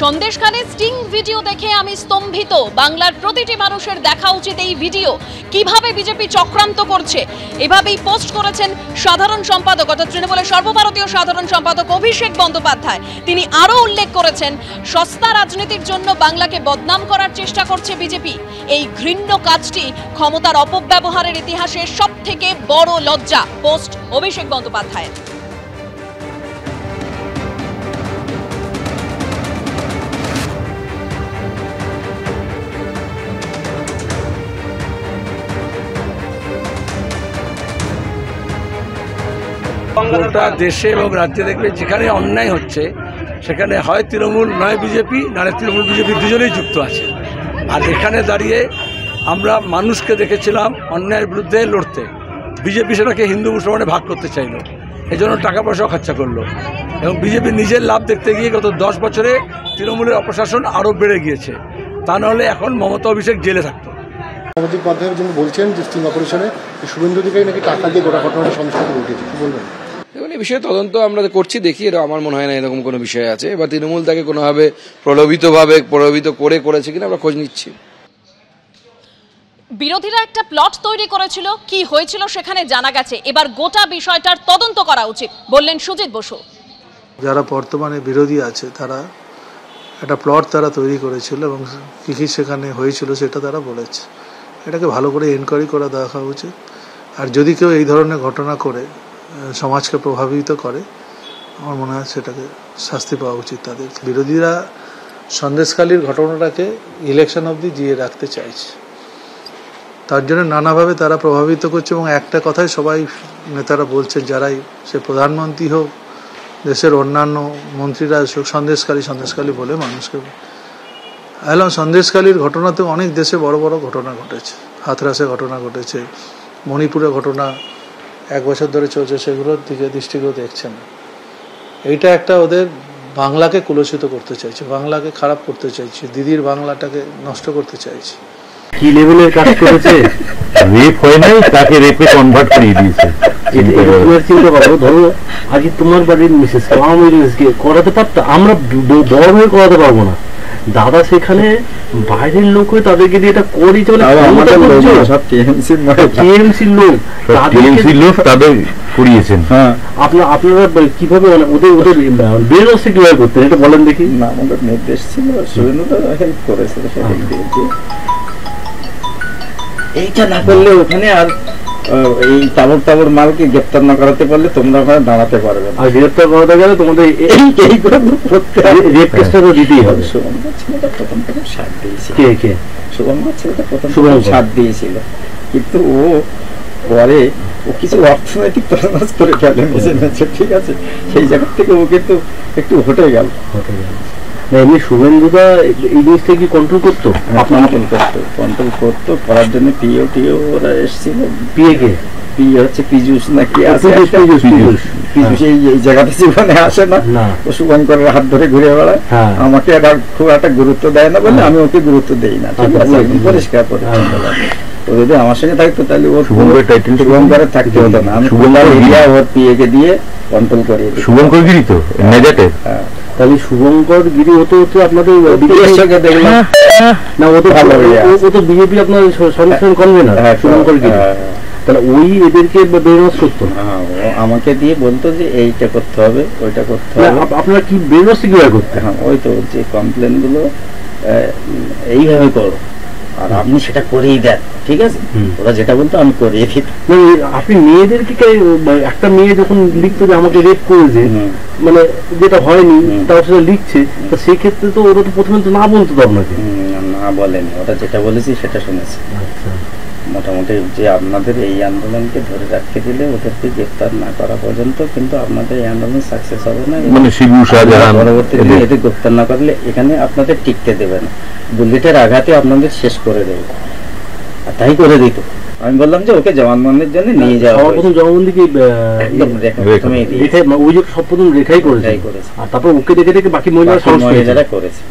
Sandeshkhali sting video দেখে আমি স্তম্ভিত। বাংলার প্রতিটি মানুষের দেখা উচিত এই ভিডিও, কিভাবে বিজেপি চক্রান্ত করছে। এভাবেই পোস্ট করেছেন সাধারণ সম্পাদক অর্থাৎ তৃণমূলের সর্বভারতীয় সাধারণ সম্পাদক অভিষেক বন্দ্যোপাধ্যায়। তিনি আরও উল্লেখ করেছেন, সস্তা রাজনীতির জন্য বাংলাকে বদনাম করার চেষ্টা করছে বিজেপি। এই ঘৃণ্য কাজটি ক্ষমতার অপব্যবহারের ইতিহাসে সবথেকে বড় লজ্জা। পোস্ট অভিষেক বন্দ্যোপাধ্যায়ের। গোটা দেশে এবং রাজ্যে দেখবে যেখানে অন্যায় হচ্ছে সেখানে হয় তৃণমূল নয় বিজেপি, নাহলে তৃণমূল বিজেপি দুজনেই যুক্ত আছে। আর এখানে দাঁড়িয়ে আমরা মানুষকে দেখেছিলাম অন্যায়ের বিরুদ্ধে লড়তে। বিজেপি সেটাকে হিন্দু মুসলমানে ভাগ করতে চাইল, এজন্য টাকা পয়সাও খরচা করলো এবং বিজেপি নিজের লাভ দেখতে গিয়ে গত 10 বছরে তৃণমূলের অপশাসন আরও বেড়ে গিয়েছে। তা নাহলে এখন মমতা অভিষেক জেলে থাকতো। সামাজিক মাধ্যমে যিনি বলছেন যে স্টিং অপারেশনে শুভেন্দু অধিকারী নাকি টাকা দিয়ে গোটা ঘটনাটা সংস্কৃত ঘটেছে, কি বলবেন? দেখুন, এই বিষয়ে তদন্ত আমরা করছি, দেখি। এটা আমার মনে হয় না এরকম কোনো বিষয় আছে, বা তৃণমূল তাকে কোনোভাবে প্রলোভিত করেছে কিনা আমরা খোঁজ নিচ্ছি। বিরোধীরা একটা প্লট তৈরি করেছিল, কি হয়েছিল সেখানে জানা গেছে। এবার গোটা বিষয়টার তদন্ত করা উচিত বললেন সুজিত বসু। যারা বর্তমানে বিরোধী আছে তারা একটা প্লট তারা তৈরি করেছিল এবং কী কী সেখানে হয়েছিল সেটা তারা বলেছে। এটাকে ভালো করে এনকোয়ারি করা দেখা উচিত। আর যদি কেউ এই ধরনের ঘটনা করে সমাজকে প্রভাবিত করে, আমার মনে হয় সেটাকে শাস্তি পাওয়া উচিত তাদের। বিরোধীরা সন্দেশখালীর ঘটনাটাকে ইলেকশন অবধি জিয়ে রাখতে চাইছে, তার জন্য নানাভাবে তারা প্রভাবিত করছে। এবং একটা কথাই সবাই নেতারা বলছেন, যারাই সে প্রধানমন্ত্রী হোক, দেশের অন্যান্য মন্ত্রীরা সন্দেশখালী বলে মানুষকে এলাম। সন্দেশখালীর ঘটনাতে অনেক দেশে বড় বড় ঘটনা ঘটেছে, হাথরাসে ঘটনা ঘটেছে, মণিপুরে ঘটনা 1 বছর ধরে চলছে, সেগুলোর দিকে দৃষ্টিকেও দেখছে না। এইটা একটা ওদের বাংলাকে কুলসিত করতে চাইছে, বাংলাকে খারাপ করতে চাইছে, দিদির বাংলাটাকে নষ্ট করতে চাইছে। কি লেভেলের কাজ করেছে, রেপ হয় নাই, তাকে রেপে কনভার্ট করিয়ে দিয়েছে। চিন্তা করো, ধরো আজকে তোমার বাড়ির মিসেসকে, আমার মিসেসকে করাতে পারতো, আমরা বড় হয়ে করাতে পারবো না। দাদা সেখানে বাইরের লোক হয়ে তাদেরকে দিয়ে এটা করি চলে, টিএমসির লোক তাদের করিয়েছেন। আপনারা কিভাবে ওদের বেরোচ্ছে কিভাবে করতেন এটা বলেন দেখি। না, আমাদের নির্দেশ ছিল, সুরেন্দ্র হেল্প করেছিল সেদিক দিয়ে। এইটা না করলে ওখানে আর এই তাবর মালকে গ্রেপ্তার না করাতে পারলে তোমরা ওখানে দাঁড়াতে পারবে না। আর গ্রেপ্তার করাতে গেলে তোমাদের এই রেপ কেসটা তো দিতেই হবে। শুভঙ্কর ছেলেটা প্রথম সাথ দিয়েছিল। কে শুভঙ্কর ছেলেটা প্রথম সাথ দিয়েছিল, কিন্তু পরে ও কিছু অর্থনৈতিক তরবাজ করে ফেলে মেছে, ঠিক আছে? সেই জায়গা থেকে ও কিন্তু একটু হটে গেল। এমনি শুভেন্দুদা এই জিনিসটা কি কন্ট্রোল করতো? কন্ট্রোল করতো করার জন্য পিও ওরা এসেছিল। পিএ হচ্ছে পীযূষ নাকি আছে, পীযূষ এই জায়গাটা জীবনে আসে না, ও শুভঙ্করের হাত ধরে ঘুরে বেড়ায়। আমাকে খুব একটা গুরুত্ব দেয় না বলে আমি ওকে গুরুত্ব দেই না, ঠিক আছে? পরিষ্কার করে ও যদি আমার সঙ্গে থাকতো তাহলে ও শুভঙ্করের থাকতে হতো না। আমি ওর পিএ কে দিয়ে কন্ট্রোল করি। শুভঙ্কর গিরি তো তাহলে শুভঙ্কর গিরি হতে আপনাদের দেখলাম না, ও তো ভালো, ও তো বিজেপি আপনার সংগঠন কনভেনার শুভঙ্কর গিরি। তাহলে ওই এদেরকে বেরোজ করতো না, আমাকে দিয়ে বলতো যে এইটা করতে হবে, ওইটা করতে হবে। আপনারা কি বেরোজ কিভাবে করতে? হ্যাঁ, ওই তো যে কমপ্লেন গুলো এইভাবে করো আর আপনি সেটা করেই দেন, ঠিক আছে? ওরা যেটা বলতো আমি করিয়ে দিই। আপনি মেয়েদেরকে, একটা মেয়ে যখন লিখতো যে আমাকে রেপ করেছে, মানে যেটা হয়নি তাও সেটা লিখছে, তো সেক্ষেত্রে তো ওরা তো প্রথমে তো না বলতো তো আপনাকে। না বলেনি, ওরা যেটা বলেছি সেটা শুনেছি। মোটামুটি যে আপনাদের এই আন্দোলনকে ধরে রাখতে দিলে ওদেরকে গ্রেফতার না করা পর্যন্ত কিন্তু আপনাদের এই আন্দোলন সাকসেস হবে না। পরবর্তী দিনে এদের গ্রেফতার না করলে এখানে আপনাদের টিকতে দেবে না, বুলেটের আঘাতে আপনাদের শেষ করে দেবে। আর তাই করে দিত। আমি বললাম যে ওকে জবানবন্দির জন্য নিয়ে যাওয়া। প্রথম জবানবন্দি কি একদম ওই যে সব প্রথম রেখাই করেছে, আর তারপর ওকে দেখে বাকি মহিলারা করেছে।